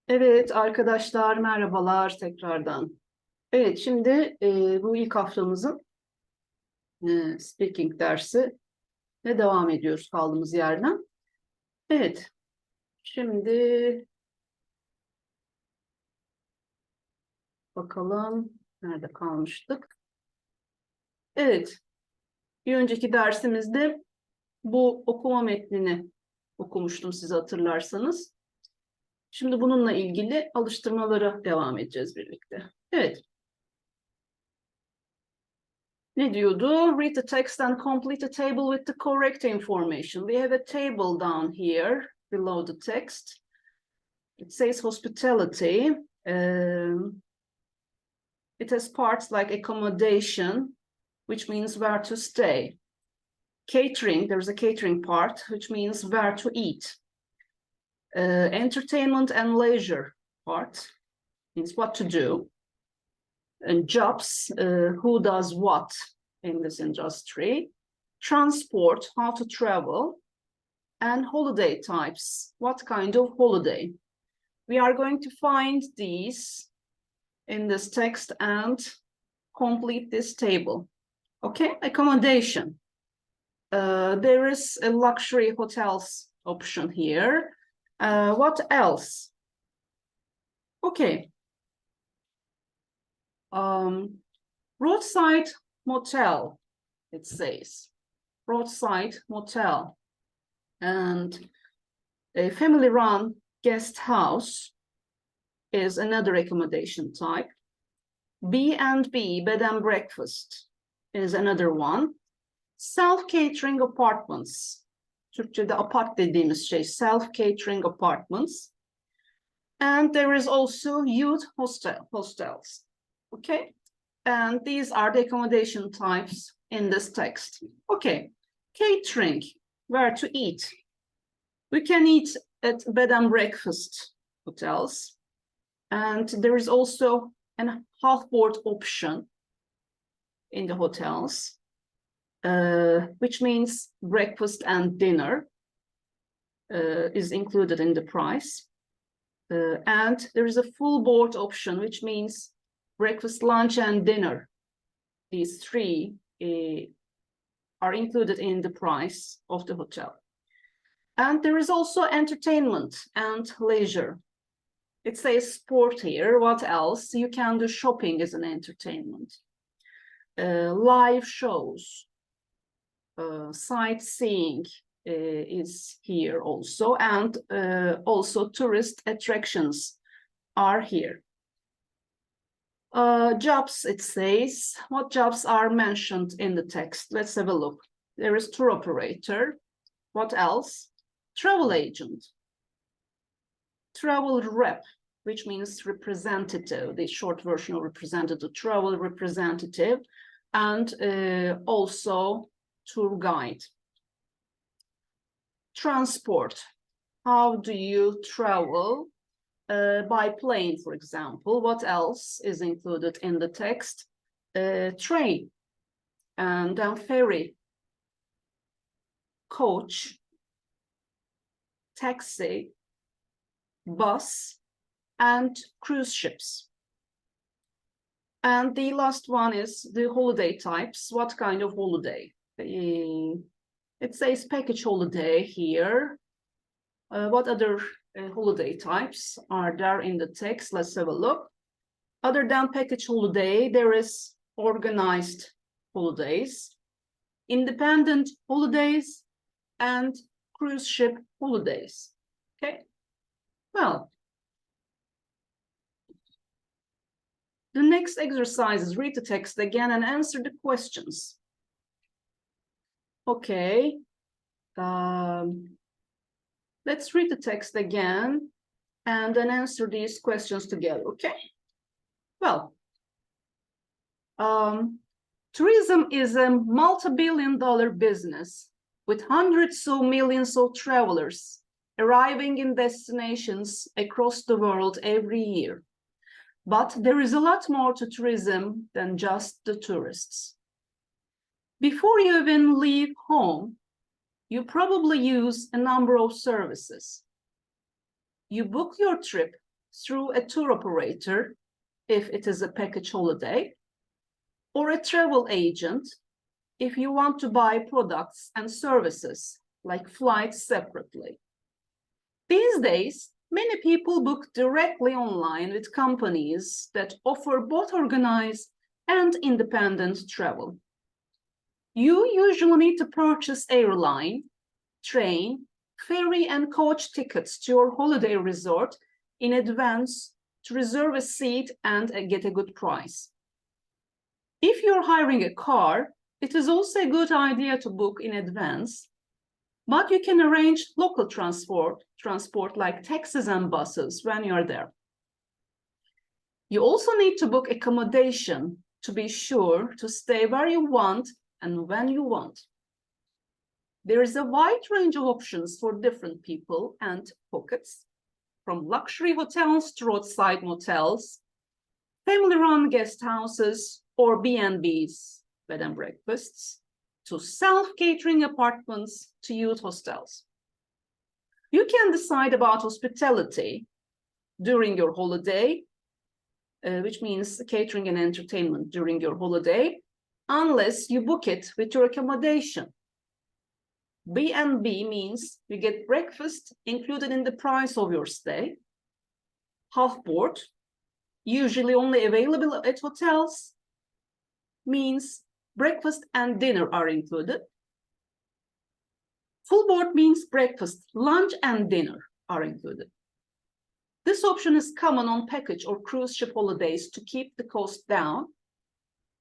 Evet arkadaşlar merhabalar tekrardan. Evet şimdi bu ilk haftamızın speaking dersi ve devam ediyoruz kaldığımız yerden. Evet şimdi bakalım nerede kalmıştık. Evet bir önceki dersimizde bu okuma metnini okumuştum size hatırlarsanız. Şimdi bununla ilgili alıştırmalara devam edeceğiz birlikte. Evet. Ne diyordu? Read the text and complete a table with the correct information. We have a table down here below the text. It says hospitality. It has parts like accommodation, which means where to stay. Catering, there's a catering part, which means where to eat. Entertainment and leisure part means what to do. And jobs, who does what in this industry. Transport, how to travel. And holiday types, what kind of holiday. We are going to find these in this text and complete this table. Okay, accommodation. There is a luxury hotels option here. What else? Okay. Roadside motel, it says. Roadside motel. And a family-run guest house is another accommodation type. B&B, bed and breakfast, is another one. Self-catering apartments. Türkçe'de apart dediğimiz şey, self-catering apartments. And there is also youth hostels. Okay? And these are the accommodation types in this text. Okay, catering, where to eat. We can eat at bed and breakfast hotels. And there is also a half-board option in the hotels, which means breakfast and dinner is included in the price. And there is a full board option, which means breakfast, lunch, and dinner. These three are included in the price of the hotel. And there is also entertainment and leisure. It says sport here. What else? You can do shopping as an entertainment. Live shows, sightseeing is here also, and also tourist attractions are here. Jobs, it says. What jobs are mentioned in the text? Let's have a look. There is tour operator. What else? Travel agent. Travel rep, which means representative, the short version of representative, travel representative, and also tour guide. Transport. How do you travel? By plane, for example. What else is included in the text? Train, and then ferry, coach, taxi, bus, and cruise ships. And the last one is the holiday types. What kind of holiday? It says package holiday here. What other holiday types are there in the text? Let's have a look. Other than package holiday, there is organized holidays, independent holidays, and cruise ship holidays. Okay, well, the next exercise is read the text again and answer the questions. Okay, let's read the text again and then answer these questions together, okay? Well, tourism is a multi-billion-dollar business with hundreds of millions of travelers arriving in destinations across the world every year. But there is a lot more to tourism than just the tourists. Before you even leave home, you probably use a number of services. You book your trip through a tour operator, if it is a package holiday, or a travel agent, if you want to buy products and services, like flights separately. These days, many people book directly online with companies that offer both organized and independent travel. You usually need to purchase airline, train, ferry, and coach tickets to your holiday resort in advance to reserve a seat and get a good price. If you're hiring a car, it is also a good idea to book in advance, but you can arrange local transport like taxis and buses when you're there. You also need to book accommodation to be sure to stay where you want and when you want. There is a wide range of options for different people and pockets, from luxury hotels to roadside motels, family-run guest houses or B&Bs, bed and breakfasts, to self-catering apartments to youth hostels. You can decide about hospitality during your holiday, which means catering and entertainment during your holiday, unless you book it with your accommodation. B&B means you get breakfast included in the price of your stay. Half board, usually only available at hotels, means breakfast and dinner are included. Full board means breakfast, lunch, and dinner are included. This option is common on package or cruise ship holidays to keep the cost down,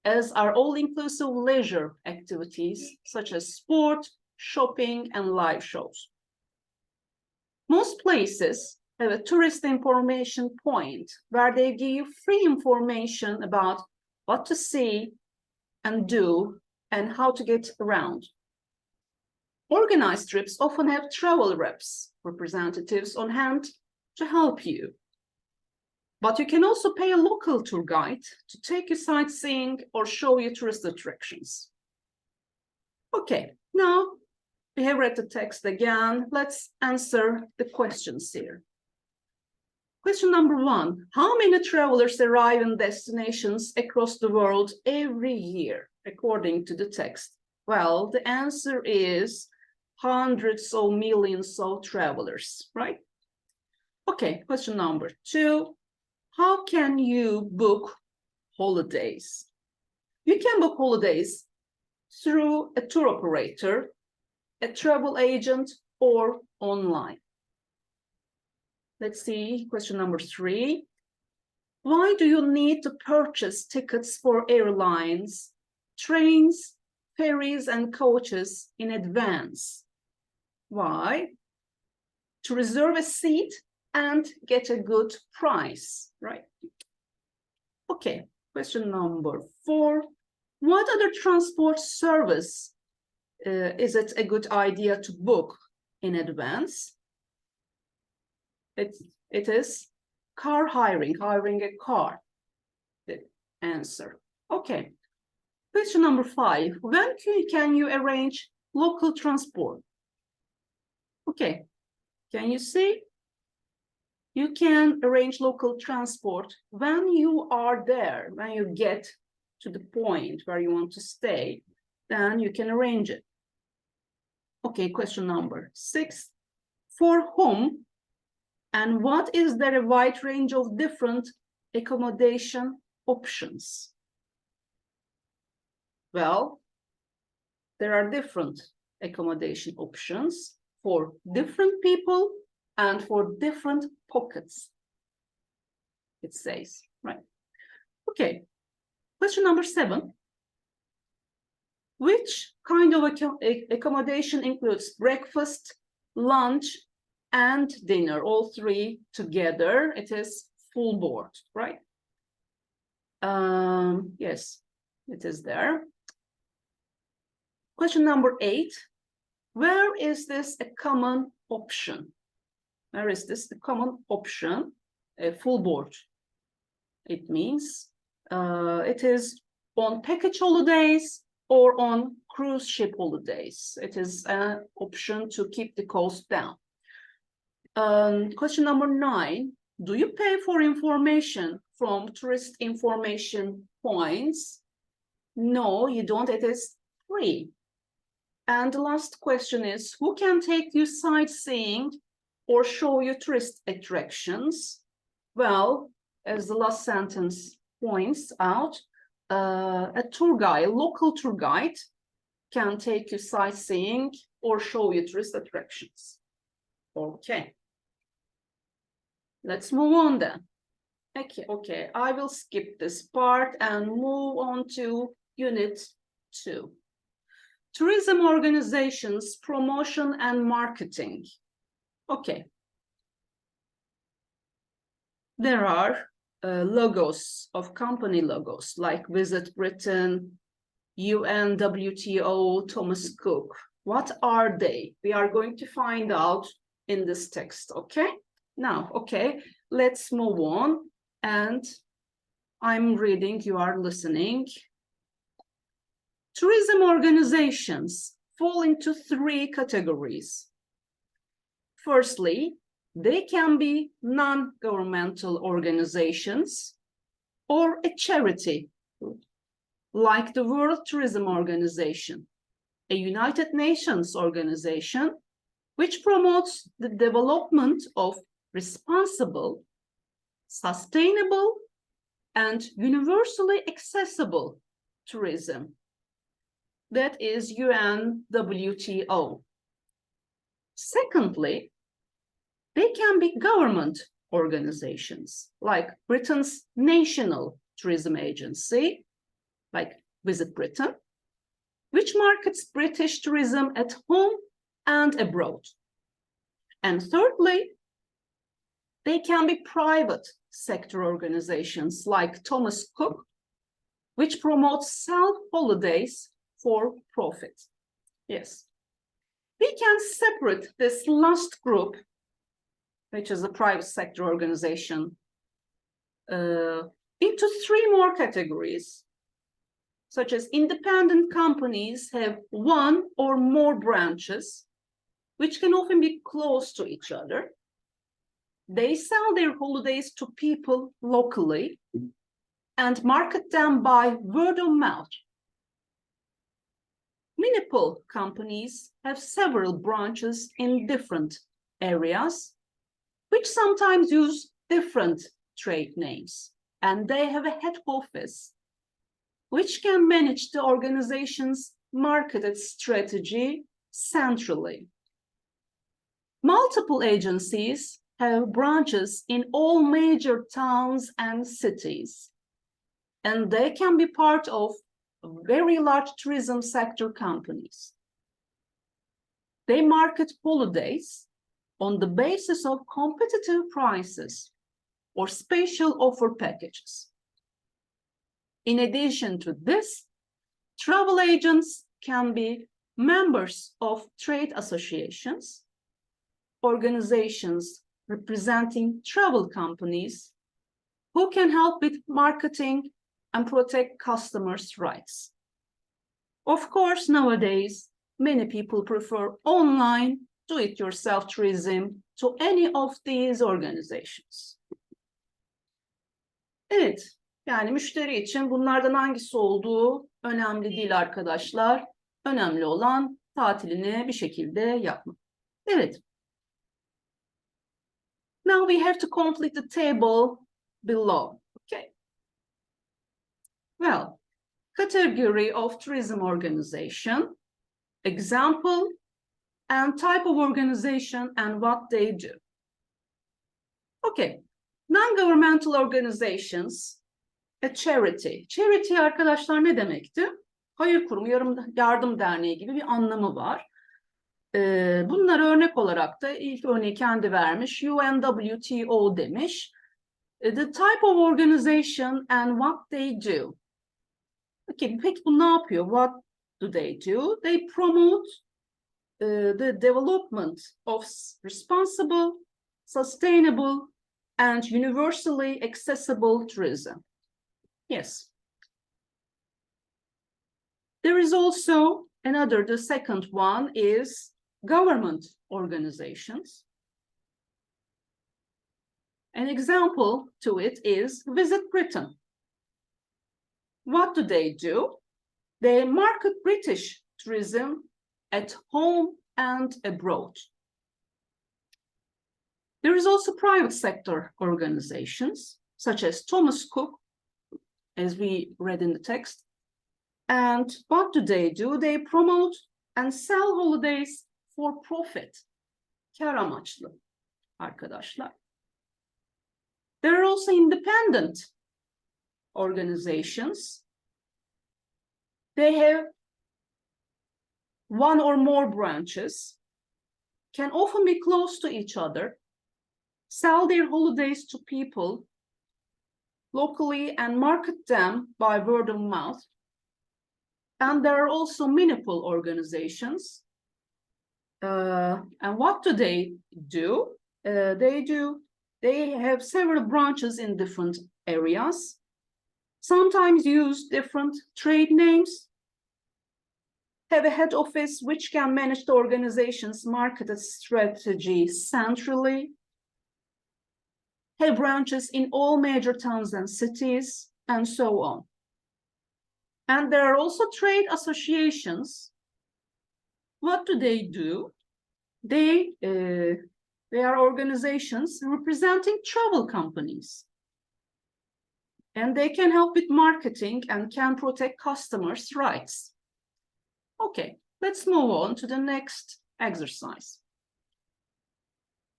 as are all-inclusive leisure activities such as sport, shopping, and live shows. Most places have a tourist information point where they give you free information about what to see and do and how to get around. Organized trips often have travel reps, representatives on hand to help you. But you can also pay a local tour guide to take you sightseeing or show you tourist attractions. Okay, now we have read the text again. Let's answer the questions here. Question number 1, how many travelers arrive in destinations across the world every year, according to the text? Well, the answer is hundreds of millions of travelers, right? Okay, question number 2, how can you book holidays? You can book holidays through a tour operator, a travel agent, or online. Let's see, question number 3. Why do you need to purchase tickets for airlines, trains, ferries, and coaches in advance? Why? To reserve a seat and get a good price, right? Okay, question number 4. What other transport service is it a good idea to book in advance? It is car hiring a car. The answer. Okay. Question number 5. When can you arrange local transport? Okay. Can you see? You can arrange local transport when you are there, when you get to the point where you want to stay, then you can arrange it. Okay, question number 6. For whom and what is there a wide range of different accommodation options? Well, there are different accommodation options for different people and for different pockets, it says, right? Okay, question number 7. Which kind of accommodation includes breakfast, lunch, and dinner, all 3 together? It is full board, right? Yes, it is there. Question number 8. Where is this a common option? Where is this the common option? A full board. It means it is on package holidays or on cruise ship holidays. It is an option to keep the cost down. Question number 9. Do you pay for information from tourist information points? No, you don't. It is free. And the last question is, who can take you sightseeing or show you tourist attractions? Well, as the last sentence points out, a tour guide, a local tour guide, can take you sightseeing or show you tourist attractions. Okay. Let's move on then. Okay, I will skip this part and move on to Unit 2. Tourism organizations, promotion and marketing. Okay. There are logos of company logos like Visit Britain, UN, WTO, Thomas Cook. What are they? We are going to find out in this text, okay? Now, okay, let's move on. And I'm reading, you are listening. Tourism organizations fall into 3 categories. Firstly, they can be non-governmental organizations or a charity, like the World Tourism Organization, a United Nations organization which promotes the development of responsible, sustainable, and universally accessible tourism. That is UNWTO. Secondly, they can be government organizations like Britain's National Tourism Agency, like Visit Britain, which markets British tourism at home and abroad. And thirdly, they can be private sector organizations like Thomas Cook, which promotes self-holidays for profit. Yes. We can separate this last group, which is a private sector organization, into 3 more categories, such as independent companies have 1 or more branches, which can often be close to each other. They sell their holidays to people locally and market them by word of mouth. Municipal companies have several branches in different areas, which sometimes use different trade names, and they have a head office, which can manage the organization's marketed strategy centrally. Multiple agencies have branches in all major towns and cities, and they can be part of very large tourism sector companies. They market holidays on the basis of competitive prices or special offer packages. In addition to this, travel agents can be members of trade associations, organizations representing travel companies who can help with marketing and protect customers' rights. Of course, nowadays, many people prefer online do-it-yourself tourism to any of these organizations. Evet, yani müşteri için bunlardan hangisi olduğu önemli değil arkadaşlar. Önemli olan tatilini bir şekilde yapmak. Evet. Now we have to complete the table below. Okay. Well, category of tourism organization, example, and type of organization and what they do. Okay, non-governmental organizations, a charity. Charity arkadaşlar ne demekti? Hayır kurumu, yardım derneği gibi bir anlamı var. Bunlar örnek olarak da ilk örneği kendi vermiş, UNWTO demiş. The type of organization and what they do. Okay, peki bu ne yapıyor? What do they do? They promote the development of responsible, sustainable, and universally accessible tourism. Yes. There is also another, the second one is government organizations. An example to it is Visit Britain. What do? They market British tourism at home and abroad. There is also private sector organizations, such as Thomas Cook, as we read in the text. And what do? They promote and sell holidays for profit. Kar amaçlı arkadaşlar. There are also independent organizations. They have one or more branches, can often be close to each other, sell their holidays to people locally and market them by word of mouth. And there are also municipal organizations. And what do? They have several branches in different areas, sometimes use different trade names, have a head office which can manage the organization's marketing strategy centrally, have branches in all major towns and cities, and so on. And there are also trade associations. What do? They are organizations representing travel companies. And they can help with marketing and can protect customers' rights. Okay, let's move on to the next exercise.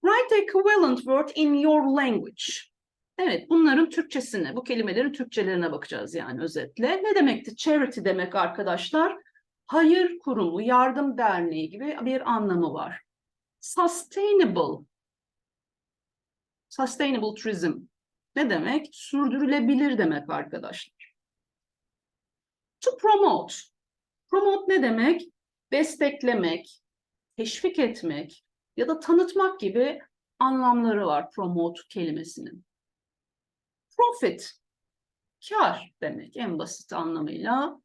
Write the equivalent word in your language. Evet, bunların Türkçesine, bu kelimelerin Türkçelerine bakacağız yani özetle. Ne demekti? Charity demek arkadaşlar. Hayır kurumu, yardım derneği gibi bir anlamı var. Sustainable tourism ne demek? Sürdürülebilir demek arkadaşlar. To promote. Promote ne demek? Desteklemek, teşvik etmek ya da tanıtmak gibi anlamları var promote kelimesinin. Profit, kar demek en basit anlamıyla.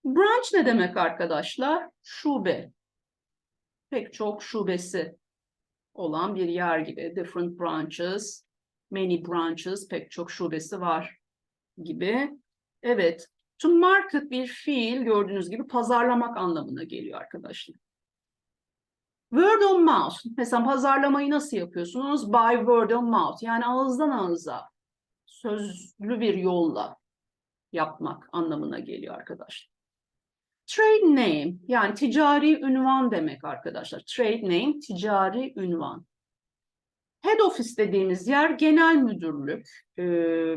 Branch ne demek arkadaşlar? Şube. Pek çok şubesi olan bir yer gibi. Different branches, many branches, pek çok şubesi var gibi. Evet, to market bir fiil gördüğünüz gibi pazarlamak anlamına geliyor arkadaşlar. Word of mouth. Mesela pazarlamayı nasıl yapıyorsunuz? By word of mouth. Yani ağızdan ağıza, sözlü bir yolla yapmak anlamına geliyor arkadaşlar. Trade name yani ticari ünvan demek arkadaşlar. Trade name ticari ünvan. Head office dediğimiz yer genel müdürlük,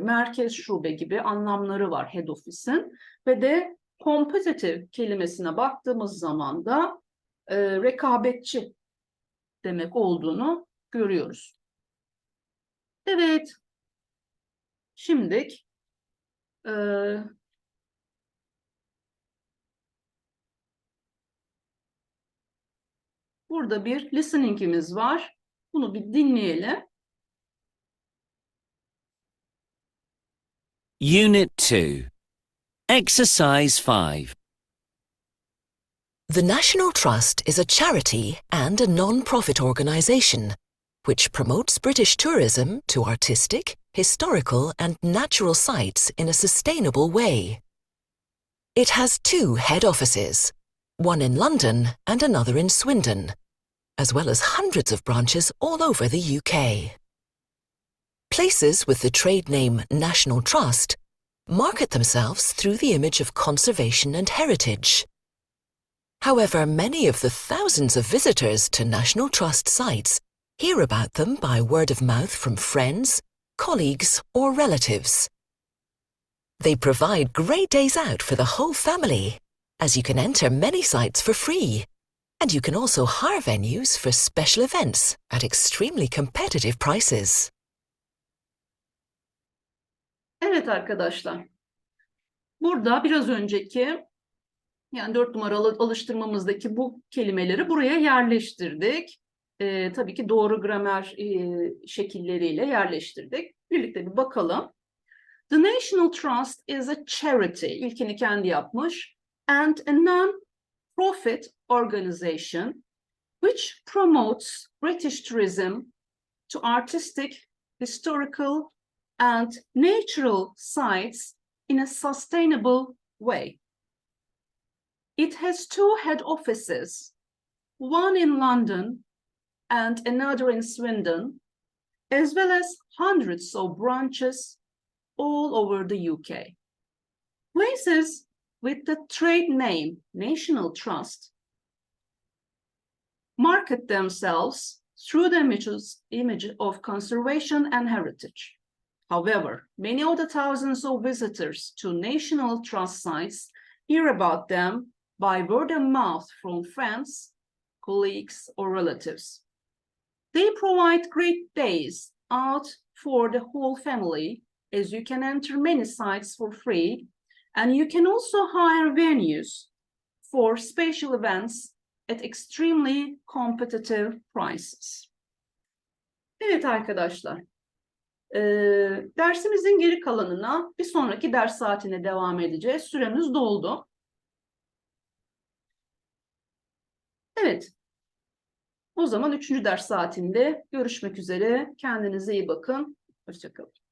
merkez şube gibi anlamları var head office'in. Ve de competitive kelimesine baktığımız zaman da rekabetçi demek olduğunu görüyoruz. Evet. Şimdi burada bir listening'imiz var. Bunu bir dinleyelim. Unit 2. Exercise 5. The National Trust is a charity and a non-profit organisation which promotes British tourism to artistic, historical and natural sites in a sustainable way. It has 2 head offices, one in London and another in Swindon, as well as hundreds of branches all over the UK. Places with the trade name National Trust market themselves through the image of conservation and heritage. However, many of the thousands of visitors to National Trust sites hear about them by word of mouth from friends, colleagues or relatives. They provide great days out for the whole family, as you can enter many sites for free, and you can also hire venues for special events at extremely competitive prices. Evet arkadaşlar, burada biraz önceki yani 4 numaralı alıştırmamızdaki bu kelimeleri buraya yerleştirdik. Tabii ki doğru gramer şekilleriyle yerleştirdik. Birlikte bir bakalım. The National Trust is a charity. İlkini kendi yapmış. And a non-profit organization which promotes British tourism to artistic, historical, and natural sites in a sustainable way. It has 2 head offices, one in London and another in Swindon, as well as hundreds of branches all over the UK. Places with the trade name National Trust market themselves through the image of conservation and heritage. However, many of the thousands of visitors to National Trust sites hear about them by word of mouth from friends, colleagues, or relatives. They provide great days out for the whole family, as you can enter many sites for free, and you can also hire venues for special events at extremely competitive prices. Evet arkadaşlar, dersimizin geri kalanına bir sonraki ders saatine devam edeceğiz. Süremiz doldu. Evet, o zaman 3. ders saatinde görüşmek üzere. Kendinize iyi bakın. Hoşça kalın.